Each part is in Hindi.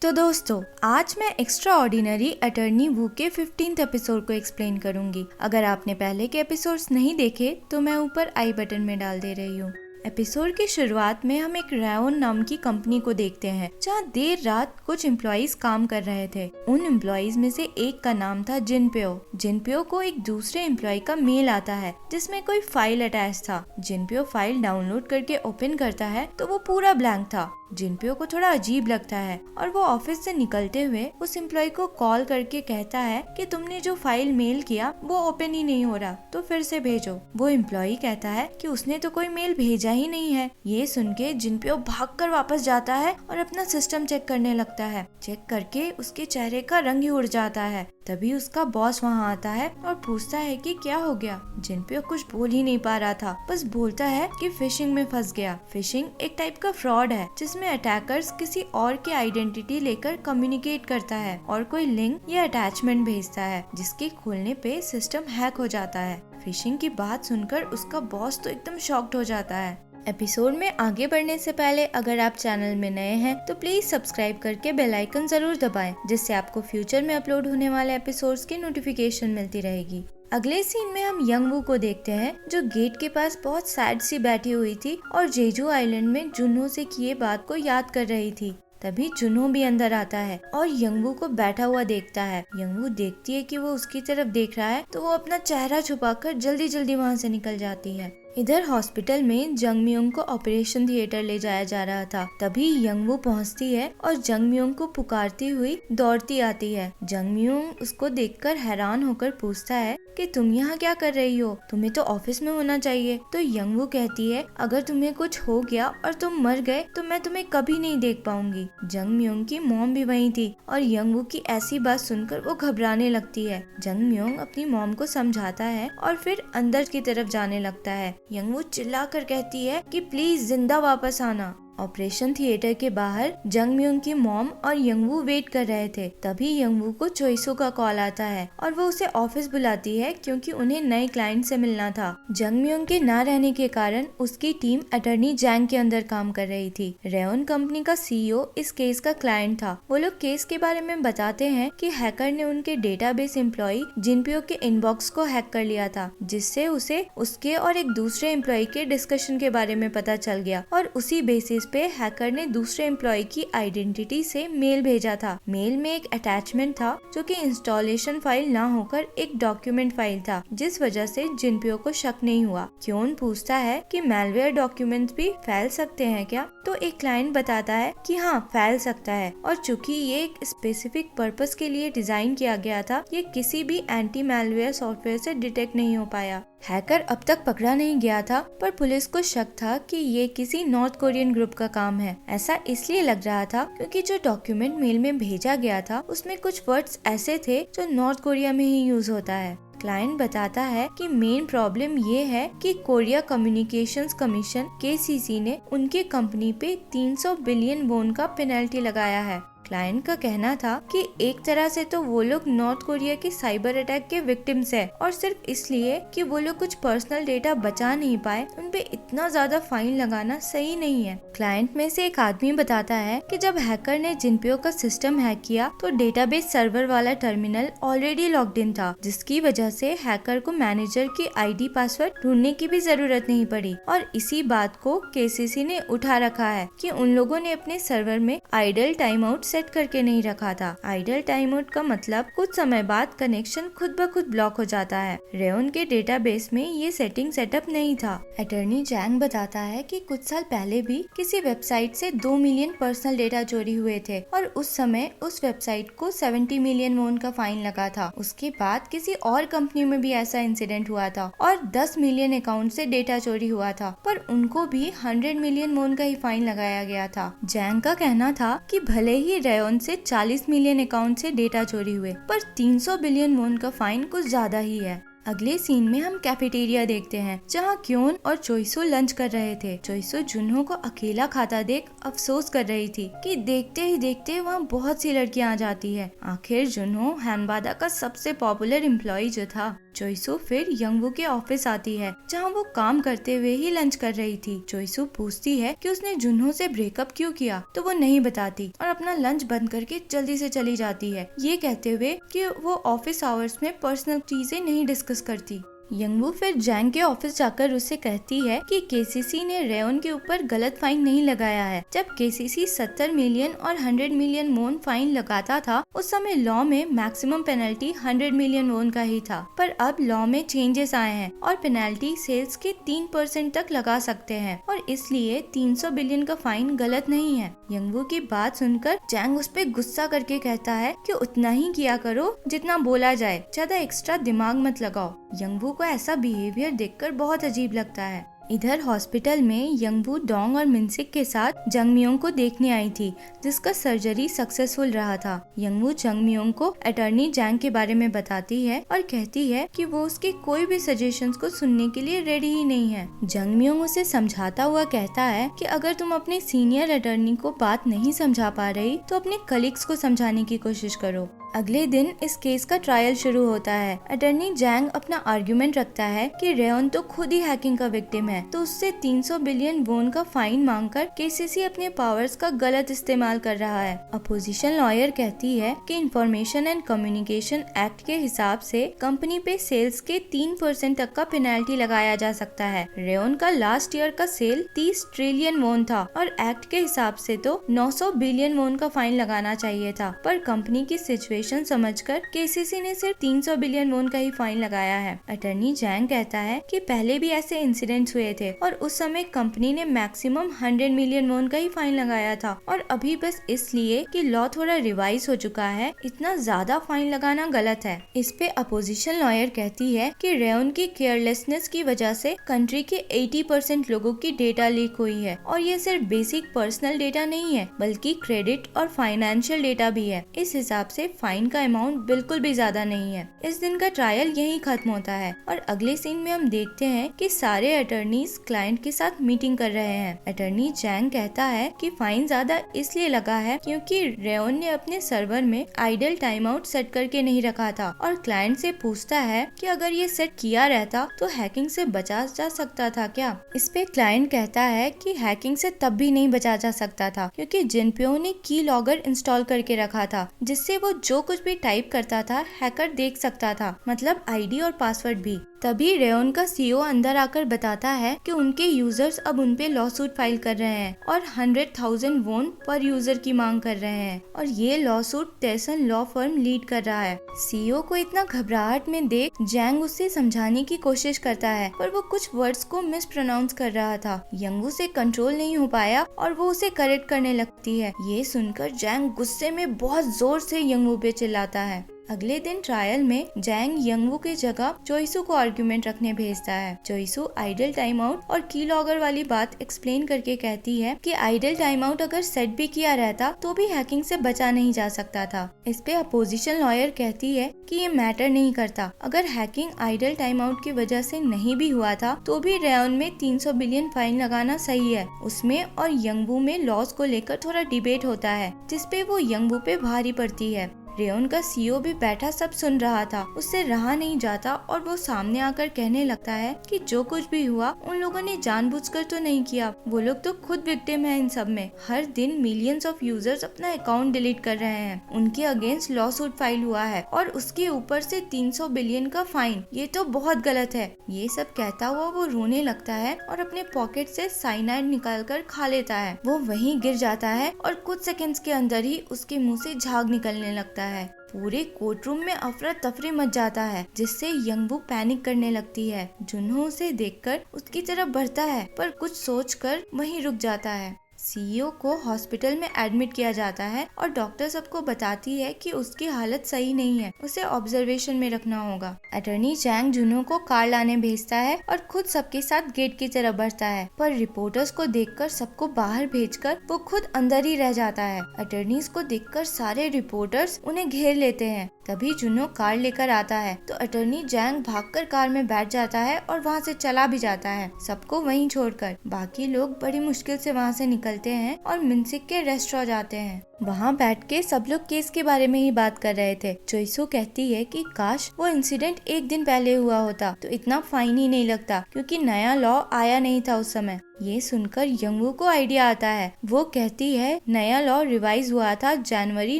तो दोस्तों, आज मैं एक्स्ट्रा ऑर्डिनरी अटर्नी वू के 15th एपिसोड को एक्सप्लेन करूंगी। अगर आपने पहले के एपिसोड्स नहीं देखे तो मैं ऊपर आई बटन में डाल दे रही हूँ। एपिसोड की शुरुआत में हम एक रेओन नाम की कंपनी को देखते हैं, जहाँ देर रात कुछ एम्प्लॉइज काम कर रहे थे। उन एम्प्लॉइज में से एक का नाम था जिनप्यो। जिनप्यो को एक दूसरे एम्प्लॉय का मेल आता है जिसमें कोई फाइल अटैच था। जिनप्यो फाइल डाउनलोड करके ओपन करता है तो वो पूरा ब्लैंक था। जिनप्यो को थोड़ा अजीब लगता है और वो ऑफिस से निकलते हुए उस एम्प्लॉय को कॉल करके कहता है कि तुमने जो फाइल मेल किया वो ओपन ही नहीं हो रहा, तो फिर से भेजो। वो एम्प्लॉय कहता है कि उसने तो कोई मेल भेजा ही नहीं है। ये सुन के जिनप्यो भागकर वापस जाता है और अपना सिस्टम चेक करने लगता है। चेक करके उसके चेहरे का रंग ही उड़ जाता है। तभी उसका बॉस वहाँ आता है और पूछता है कि क्या हो गया। जिनप्यो कुछ बोल ही नहीं पा रहा था, बस बोलता है कि फिशिंग में फंस गया। फिशिंग एक टाइप का फ्रॉड है जिसमें अटैकर्स किसी और की आइडेंटिटी लेकर कम्युनिकेट करता है और कोई लिंक या अटैचमेंट भेजता है जिसके खोलने पे सिस्टम हैक हो जाता है। फिशिंग की बात सुनकर उसका बॉस तो एकदम शॉक्ड हो जाता है। एपिसोड में आगे बढ़ने से पहले अगर आप चैनल में नए हैं तो प्लीज सब्सक्राइब करके बेल आइकन जरूर दबाएं, जिससे आपको फ्यूचर में अपलोड होने वाले एपिसोड्स की नोटिफिकेशन मिलती रहेगी। अगले सीन में हम यंग वू को देखते हैं जो गेट के पास बहुत सैड सी बैठी हुई थी और जेजू आइलैंड में जुन्हो से किए बात को याद कर रही थी। तभी जुन्हो भी अंदर आता है और यंगवू को बैठा हुआ देखता है। यंगवू देखती है कि वो उसकी तरफ देख रहा है तो वो अपना चेहरा छुपाकर जल्दी जल्दी वहाँ से निकल जाती है। इधर हॉस्पिटल में जंगम्योंग को ऑपरेशन थिएटर ले जाया जा रहा था। तभी यंगवू पहुँचती है और जंगम्योंग को पुकारती हुई दौड़ती आती है। जंगम्योंग उसको देखकर हैरान होकर पूछता है कि तुम यहाँ क्या कर रही हो, तुम्हें तो ऑफिस में होना चाहिए। तो यंगवू कहती है अगर तुम्हें कुछ हो गया और तुम मर गए तो मैं तुम्हें कभी नहीं देख पाऊंगी। जंगम्योंग की मॉम भी वहीं थी और यंगवू की ऐसी बात सुनकर वो घबराने लगती है। जंगम्योंग अपनी मॉम को समझाता है और फिर अंदर की तरफ जाने लगता है। यंगवू चिल्लाकर कहती है कि प्लीज जिंदा वापस आना। ऑपरेशन थिएटर के बाहर जंगम्योंग की मॉम और यंगवू वेट कर रहे थे। तभी यंगवू को चोइसू का कॉल आता है और वो उसे ऑफिस बुलाती है क्योंकि उन्हें नए क्लाइंट से मिलना था। जंगम्योंग के ना रहने के कारण उसकी टीम अटर्नी जैंग के अंदर काम कर रही थी। रेओन कंपनी का सीईओ इस केस का क्लाइंट था। वो लोग केस के बारे में बताते हैं कि हैकर ने उनके डेटाबेस एम्प्लॉय जिनप्यो के इनबॉक्स को हैक कर लिया था, जिससे उसे उसके और एक दूसरे एम्प्लॉय के डिस्कशन के बारे में पता चल गया और उसी बेसिस पे हैकर ने दूसरे एम्प्लॉय की आइडेंटिटी से मेल भेजा था। मेल में एक अटैचमेंट था जो कि इंस्टॉलेशन फाइल ना होकर एक डॉक्यूमेंट फाइल था, जिस वजह से जिनप्यो को शक नहीं हुआ। क्योन पूछता है कि मैलवेयर डॉक्यूमेंट्स भी फैल सकते हैं क्या, तो एक क्लाइंट बताता है कि हाँ फैल सकता है और चूंकि ये एक स्पेसिफिक पर्पस के लिए डिजाइन किया गया था, ये किसी भी एंटी मैलवेयर सॉफ्टवेयर से डिटेक्ट नहीं हो पाया। हैकर अब तक पकड़ा नहीं गया था, पर पुलिस को शक था कि ये किसी नॉर्थ कोरियन ग्रुप का काम है। ऐसा इसलिए लग रहा था क्योंकि जो डॉक्यूमेंट मेल में भेजा गया था उसमें कुछ वर्ड्स ऐसे थे जो नॉर्थ कोरिया में ही यूज होता है। क्लाइंट बताता है कि मेन प्रॉब्लम ये है कि कोरिया कम्युनिकेशंस कमीशन (KCC) ने उनके कंपनी पे 300 बिलियन वॉन का पेनल्टी लगाया है। क्लाइंट का कहना था कि एक तरह से तो वो लोग नॉर्थ कोरिया के साइबर अटैक के विक्टिम्स हैं और सिर्फ इसलिए कि वो लोग कुछ पर्सनल डेटा बचा नहीं पाए उन पे इतना ज्यादा फाइन लगाना सही नहीं है। क्लाइंट में से एक आदमी बताता है कि जब हैकर ने जिनप्यो का सिस्टम हैक किया तो डेटाबेस सर्वर वाला टर्मिनल ऑलरेडी लॉक्ड इन था, जिसकी वजह से हैकर को मैनेजर की आईडी पासवर्ड ढूंढने की भी जरूरत नहीं पड़ी। और इसी बात को KCC ने उठा रखा है कि उन लोगों ने अपने सर्वर में आइडल टाइम आउट सेट करके नहीं रखा था। आइडल टाइम आउट का मतलब कुछ समय बाद कनेक्शन खुद ब खुद ब्लॉक हो जाता है। रेओन के डेटाबेस में ये सेटिंग सेटअप नहीं था। अटर्नी जैंग बताता है कि कुछ साल पहले भी किसी वेबसाइट से 2 मिलियन पर्सनल डेटा चोरी हुए थे और उस समय उस वेबसाइट को 70 मिलियन वॉन का फाइन लगा था। उसके बाद किसी और कंपनी में भी ऐसा इंसिडेंट हुआ था और 10 मिलियन अकाउंट से डेटा चोरी हुआ था, पर उनको भी 100 मिलियन वॉन का ही फाइन लगाया गया था। जैंग का कहना था कि भले ही रेओन से 40 मिलियन अकाउंट से डेटा चोरी हुए, पर 300 बिलियन वॉन का फाइन कुछ ज्यादा ही है। अगले सीन में हम कैफेटेरिया देखते हैं जहाँ क्योन और चोइसो लंच कर रहे थे। चोइसो जुन्हो को अकेला खाता देख अफसोस कर रही थी कि देखते ही देखते वहाँ बहुत सी लड़कियाँ आ जाती है। आखिर जुन्हो हैनबादा का सबसे पॉपुलर एम्प्लॉय जो था। चोइसो फिर यंगवू के ऑफिस आती है जहाँ वो काम करते हुए ही लंच कर रही थी। चोइसो पूछती है कि उसने जुन्हो से ब्रेकअप क्यों किया, तो वो नहीं बताती और अपना लंच बंद करके जल्दी से चली जाती है, ये कहते हुए कि वो ऑफिस आवर्स में पर्सनल चीजें नहीं डिस्कस करती। यंगवू फिर जैंग के ऑफिस जाकर उससे कहती है कि केसीसी ने रेयोन के ऊपर गलत फाइन नहीं लगाया है। जब केसीसी 70 मिलियन और 100 मिलियन वोन फाइन लगाता था उस समय लॉ में मैक्सिमम पेनल्टी 100 मिलियन वोन का ही था, पर अब लॉ में चेंजेस आए हैं और पेनल्टी सेल्स के 3% तक लगा सकते हैं और इसलिए 300 बिलियन का फाइन गलत नहीं है। यंगवू की बात सुनकर जैंग उस पे गुस्सा करके कहता है कि उतना ही किया करो जितना बोला जाए, ज्यादा एक्स्ट्रा दिमाग मत लगाओ। यंगवू को ऐसा बिहेवियर देखकर बहुत अजीब लगता है। इधर हॉस्पिटल में यंगवू डोंग और मिनसिक के साथ जंगमियोंग को देखने आई थी जिसका सर्जरी सक्सेसफुल रहा था। यंगवू जंगमियोंग को अटॉर्नी जैंग के बारे में बताती है और कहती है कि वो उसके कोई भी सजेशंस को सुनने के लिए रेडी ही नहीं है। जंगमियोंग उसे समझाता हुआ कहता है कि अगर तुम अपने सीनियर अटॉर्नी को बात नहीं समझा पा रही तो अपने कलीग्स को समझाने की कोशिश करो। अगले दिन इस केस का ट्रायल शुरू होता है। अटॉर्नी जैंग अपना आर्गुमेंट रखता है कि रेयोन तो खुद ही हैकिंग का विक्टिम है, तो उससे 300 बिलियन वोन का फाइन मांगकर केसीसी अपने पावर्स का गलत इस्तेमाल कर रहा है। अपोजिशन लॉयर कहती है कि इंफॉर्मेशन एंड कम्युनिकेशन एक्ट के हिसाब से कंपनी पे सेल्स के 3% तक का पेनल्टी लगाया जा सकता है। रेयोन का लास्ट ईयर का सेल 30 ट्रिलियन वोन था और एक्ट के हिसाब से तो 900 बिलियन वोन का फाइन लगाना चाहिए था, पर कंपनी की सिचुएशन समझकर केसीसी ने सिर्फ 300 बिलियन वोन का ही फाइन लगाया है। अटॉर्नी जैंग कहता है कि पहले भी ऐसे इंसिडेंट्स हुए थे और उस समय कंपनी ने मैक्सिमम 100 मिलियन वोन का ही फाइन लगाया था और अभी बस इसलिए कि लॉ थोड़ा रिवाइज हो चुका है इतना ज्यादा फाइन लगाना गलत है। इस पे अपोजिशन लॉयर कहती है कि रेयोन की केयरलेसनेस की वजह से कंट्री के 80% लोगों की डेटा लीक हुई है और ये सिर्फ बेसिक पर्सनल डेटा नहीं है बल्कि क्रेडिट और फाइनेंशियल डेटा भी है। इस हिसाब से फाइन का अमाउंट बिल्कुल भी ज्यादा नहीं है। इस दिन का ट्रायल यहीं खत्म होता है और अगले सीन में हम देखते हैं कि सारे अटॉर्नीज क्लाइंट के साथ मीटिंग कर रहे हैं। अटॉर्नी जैंग कहता है कि फाइन ज्यादा इसलिए लगा है क्योंकि रेयोन ने अपने सर्वर में आइडल टाइम आउट सेट करके नहीं रखा था और क्लाइंट से पूछता है कि अगर ये सेट किया रहता तो हैकिंग से बचा जा सकता था क्या। इस पे क्लाइंट कहता है कि हैकिंग से तब भी नहीं बचा जा सकता था क्योंकि जिनपियो ने की लॉगर इंस्टॉल करके रखा था जिससे वो जो कुछ भी टाइप करता था हैकर देख सकता था, मतलब आईडी और पासवर्ड भी। तभी रेयोन का सीईओ अंदर आकर बताता है कि उनके यूजर्स अब उनपे लॉसूट फाइल कर रहे हैं और 100,000 वोन पर यूजर की मांग कर रहे हैं और ये लॉसूट टेसन लॉ फर्म लीड कर रहा है। सीईओ को इतना घबराहट में देख जैंग उससे समझाने की कोशिश करता है पर वो कुछ वर्ड्स को मिस प्रोनाउंस कर रहा था। यंगवू से कंट्रोल नहीं हो पाया और वो उसे करेक्ट करने लगती है। ये सुनकर जैंग गुस्से में बहुत जोर से यंगवू पे चिल्लाता है। अगले दिन ट्रायल में जैंग यंगवू की जगह चोइसू को आर्गुमेंट रखने भेजता है। चोइसू आइडल टाइम आउट और की लॉगर वाली बात एक्सप्लेन करके कहती है कि आइडल टाइम आउट अगर सेट भी किया रहता तो भी हैकिंग से बचा नहीं जा सकता था। इस पे अपोजिशन लॉयर कहती है कि ये मैटर नहीं करता, अगर हैकिंग आइडल टाइम आउट की वजह से नहीं भी हुआ था तो भी रेयोन में 300 बिलियन फाइन लगाना सही है। उसमें और यंगवू में लॉस को लेकर थोड़ा डिबेट होता है जिसपे वो यंगवू पे भारी पड़ती है। रेयोन का सीईओ भी बैठा सब सुन रहा था, उससे रहा नहीं जाता और वो सामने आकर कहने लगता है कि जो कुछ भी हुआ उन लोगों ने जानबूझकर तो नहीं किया, वो लोग तो खुद विक्टिम है इन सब में। हर दिन मिलियंस ऑफ यूजर्स अपना अकाउंट डिलीट कर रहे हैं, उनके अगेंस्ट लॉ सूट फाइल हुआ है और उसके ऊपर से 300 बिलियन का फाइन, ये तो बहुत गलत है। ये सब कहता हुआ वो रोने लगता है और अपने पॉकेट से साइनाइड निकाल कर खा लेता है। वो वहीं गिर जाता है और कुछ सेकंड्स के अंदर ही उसके मुंह से झाग निकलने लगता है। पूरे कोर्टरूम में अफरा तफरी मच जाता है जिससे यंगवू पैनिक करने लगती है। जुन्हो उसे देखकर उसकी तरफ बढ़ता है पर कुछ सोचकर वहीं रुक जाता है। सीईओ को हॉस्पिटल में एडमिट किया जाता है और डॉक्टर सबको बताती है कि उसकी हालत सही नहीं है, उसे ऑब्जर्वेशन में रखना होगा। अटर्नी जैंग जुनो को कार लाने भेजता है और खुद सबके साथ गेट की तरफ बढ़ता है, पर रिपोर्टर्स को देखकर सबको बाहर भेजकर वो खुद अंदर ही रह जाता है। अटर्नीज को देखकर सारे रिपोर्टर्स उन्हें घेर लेते हैं। तभी जुनो कार लेकर आता है तो अटर्नी जैंग भागकर कार में बैठ जाता है और वहाँ से चला भी जाता है, सबको वहीं छोड़कर। बाकी लोग बड़ी मुश्किल से वहाँ से निकलते हैं और मिनसिक के रेस्टोरेंट जाते हैं। वहाँ बैठ के सब लोग केस के बारे में ही बात कर रहे थे। चोइसू कहती है कि काश वो इंसिडेंट एक दिन पहले हुआ होता तो इतना फाइन ही नहीं लगता, क्योंकि नया लॉ आया नहीं था उस समय। ये सुनकर यंगवू को आइडिया आता है। वो कहती है नया लॉ रिवाइज हुआ था जनवरी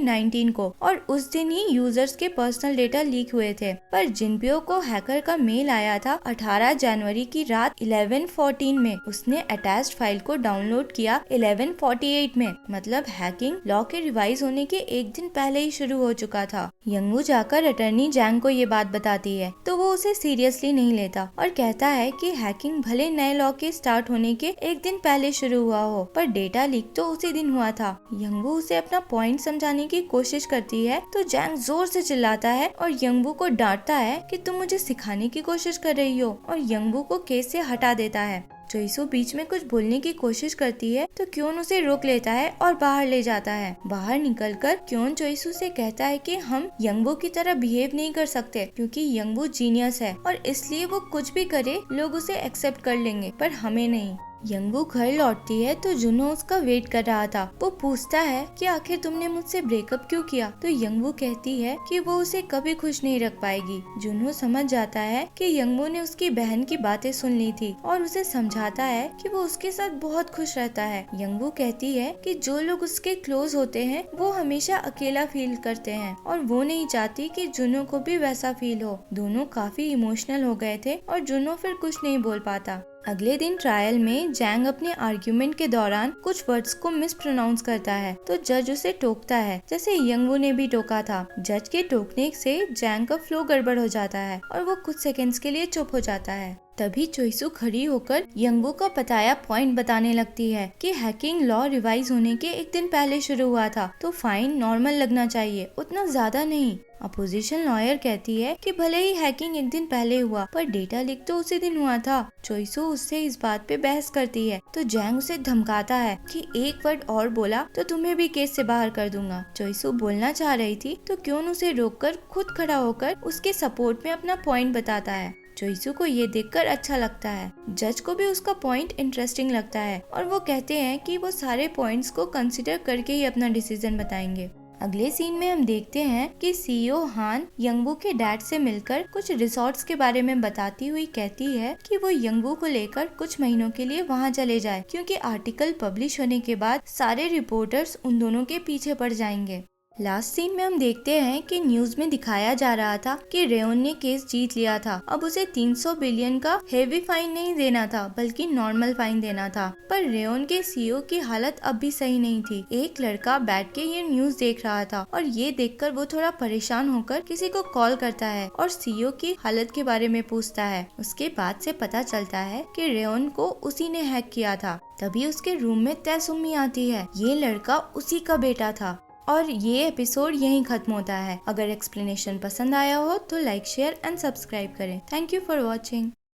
19 को और उस दिन ही यूजर्स के पर्सनल डेटा लीक हुए थे, पर जिनपियो को हैकर का मेल आया था 18 जनवरी की रात 11:14 में। उसने अटैच्ड फाइल को डाउनलोड किया 11:48 में, मतलब हैकिंग लॉ के रिवाइज होने के एक दिन पहले ही शुरू हो चुका था। यंगवू जाकर अटर्नी जैंग को ये बात बताती है तो वो उसे सीरियसली नहीं लेता और कहता है कि हैकिंग भले नए लॉ के स्टार्ट होने के एक दिन पहले शुरू हुआ हो, पर डेटा लीक तो उसी दिन हुआ था। यंगवू उसे अपना पॉइंट समझाने की कोशिश करती है तो जैंग जोर से चिल्लाता है और यंगवू को डांटता है कि तुम मुझे सिखाने की कोशिश कर रही हो, और यंगवू को केस से हटा देता है। चोइसू बीच में कुछ बोलने की कोशिश करती है तो क्योन उसे रोक लेता है और बाहर ले जाता है। बाहर निकलकर क्योन चोइसू से कहता है कि हम यंगवू की तरह बिहेव नहीं कर सकते, क्योंकि यंगवू जीनियस है और इसलिए वो कुछ भी करे लोग उसे एक्सेप्ट कर लेंगे, पर हमें नहीं। यंगवू घर लौटती है तो जुनो उसका वेट कर रहा था। वो पूछता है कि आखिर तुमने मुझसे ब्रेकअप क्यों किया, तो यंगवू कहती है कि वो उसे कभी खुश नहीं रख पाएगी। जुनो समझ जाता है कि यंगवू ने उसकी बहन की बातें सुन ली थी और उसे समझाता है कि वो उसके साथ बहुत खुश रहता है। यंगवू कहती है कि जो लोग उसके क्लोज होते हैं वो हमेशा अकेला फील करते हैं और वो नहीं चाहती कि जुनो को भी वैसा फील हो। दोनों काफी इमोशनल हो गए थे और जुनो फिर कुछ नहीं बोल पाता। अगले दिन ट्रायल में जैंग अपने आर्ग्यूमेंट के दौरान कुछ वर्ड्स को मिस प्रोनाउंस करता है तो जज उसे टोकता है, जैसे यंगवू ने भी टोका था। जज के टोकने से जैंग का फ्लो गड़बड़ हो जाता है और वो कुछ सेकंड्स के लिए चुप हो जाता है। तभी चोइसू खड़ी होकर यंगवू का बताया पॉइंट बताने लगती है कि हैकिंग लॉ रिवाइज होने के एक दिन पहले शुरू हुआ था तो फाइन नॉर्मल लगना चाहिए, उतना ज्यादा नहीं। अपोजिशन लॉयर कहती है कि भले ही हैकिंग एक दिन पहले हुआ, पर डेटा लीक तो उसी दिन हुआ था। चोइसू उससे इस बात पे बहस करती है तो जैंग उसे धमकाता है कि एक वर्ड और बोला तो तुम्हें भी केस से बाहर कर दूंगा। चोइसू बोलना चाह रही थी तो क्योन उसे रोककर खुद खड़ा होकर उसके सपोर्ट में अपना पॉइंट बताता है। चोइसू को ये देखकर अच्छा लगता है। जज को भी उसका पॉइंट इंटरेस्टिंग लगता है और वो कहते हैं कि वो सारे पॉइंट्स को कंसिडर करके ही अपना डिसीजन बताएंगे। अगले सीन में हम देखते हैं कि सीईओ हान यंगवू के डैड से मिलकर कुछ रिसोर्ट्स के बारे में बताती हुई कहती है कि वो यंगवू को लेकर कुछ महीनों के लिए वहां चले जाए, क्योंकि आर्टिकल पब्लिश होने के बाद सारे रिपोर्टर्स उन दोनों के पीछे पड़ जाएंगे। लास्ट सीन में हम देखते हैं कि न्यूज में दिखाया जा रहा था कि रेओन ने केस जीत लिया था। अब उसे 300 बिलियन का हेवी फाइन नहीं देना था बल्कि नॉर्मल फाइन देना था, पर रेओन के सीईओ की हालत अब भी सही नहीं थी। एक लड़का बैठ के ये न्यूज देख रहा था और ये देखकर वो थोड़ा परेशान होकर किसी को कॉल करता है और सीईओ की हालत के बारे में पूछता है। उसके बाद से पता चलता है कि रेओन को उसी ने हैक किया था। तभी उसके रूम में तैसुमी आती है। ये लड़का उसी का बेटा था। और ये एपिसोड यहीं खत्म होता है। अगर एक्सप्लेनेशन पसंद आया हो तो लाइक, शेयर एंड सब्सक्राइब करें। Thank you for watching.